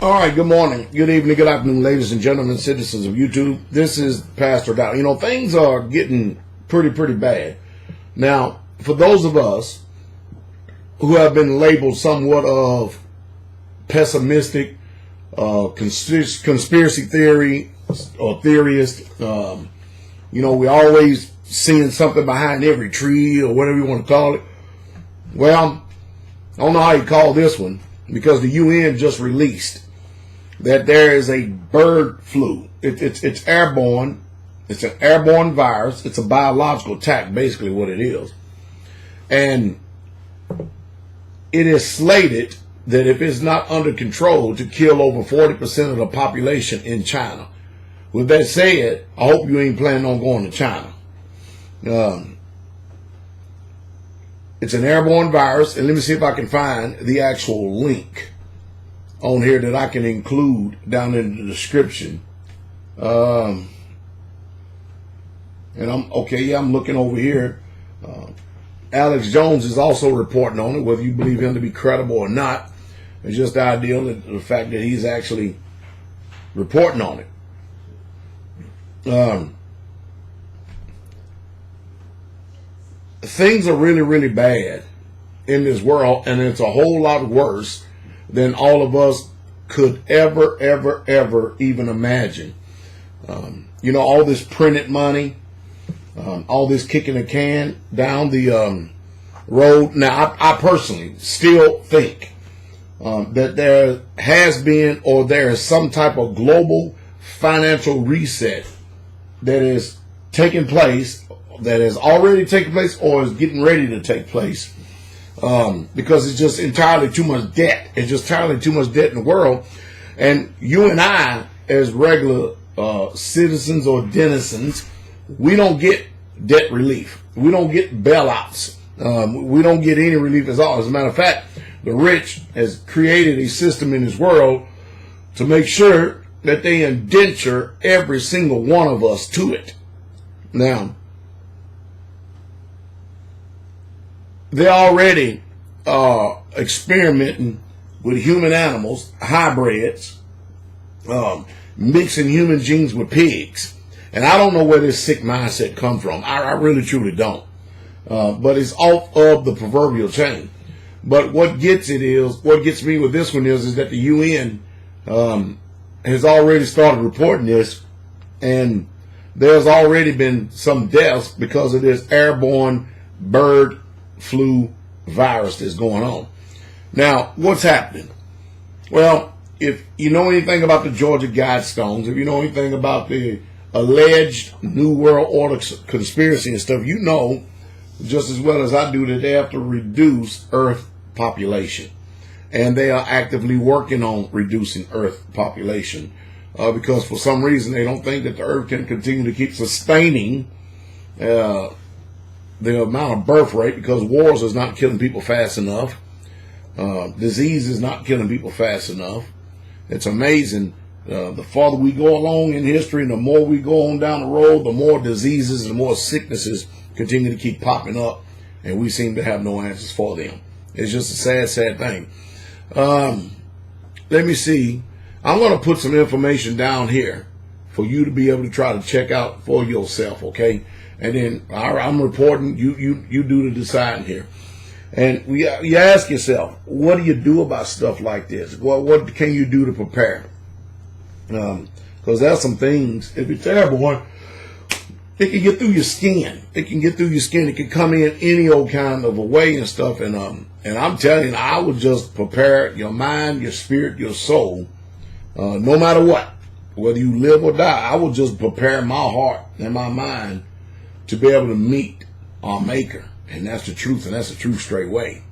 All right, good morning, good evening, good afternoon, ladies and gentlemen, citizens of YouTube. This is Pastor Dowell. You know, things are getting pretty bad. Now, for those of us who have been labeled somewhat of pessimistic, conspiracy theory or theorist, you know, we always seeing something behind every tree or whatever you want to call it. Well, I don't know how you call this one, because the UN just released that there is a bird flu. It's airborne. It's an airborne virus. It's a biological attack, basically what it is. And it is slated that if it's not under control, to kill over 40% of the population in China. With that said, I hope you ain't planning on going to China. It's an airborne virus, and let me see if I can find the actual link on here that I can include down in the description. And I'm looking over here. Alex Jones is also reporting on it, whether you believe him to be credible or not. It's just the idea that the fact that he's actually reporting on it. Things are really bad in this world, and it's a whole lot worse than all of us could ever even imagine. You know, all this printed money, all this kicking a can down the road. Now, I personally still think that there has been, or there is some type of global financial reset that is taking place, that has already taken place, or is getting ready to take place. Because it's just entirely too much debt. It's just entirely too much debt in the world. And you and I, as regular citizens or denizens, we don't get debt relief. We don't get bailouts. We don't get any relief at all. As a matter of fact, the rich has created a system in this world to make sure that they indenture every single one of us to it. Now, they're already experimenting with human animals, hybrids, mixing human genes with pigs. And I don't know where this sick mindset comes from. I really truly don't. But it's off of the proverbial chain. But what gets me with this one is that the UN has already started reporting this, and there's already been some deaths because of this airborne bird flu virus that's going on. Now, what's happening? Well, if you know anything about the Georgia Guidestones, if you know anything about the alleged New World Order conspiracy and stuff, you know just as well as I do that they have to reduce Earth population. And they are actively working on reducing Earth population because for some reason they don't think that the Earth can continue to keep sustaining the amount of birth rate, because wars is not killing people fast enough. Disease is not killing people fast enough. It's amazing. The farther we go along in history and the more we go on down the road, the more diseases and the more sicknesses continue to keep popping up, and we seem to have no answers for them. It's just a sad thing. Let me see. I'm going to put some information down here for you to be able to try to check out for yourself, okay? And then I'm reporting, you do the deciding here. And you ask yourself, what do you do about stuff like this? What can you do to prepare? Because there's some things, if it's airborne, it can get through your skin. It can get through your skin. It can come in any old kind of a way and stuff. And I'm telling you, I would just prepare your mind, your spirit, your soul, no matter what, whether you live or die. I would just prepare my heart and my mind to be able to meet our Maker. And that's the truth, and that's the truth straight way.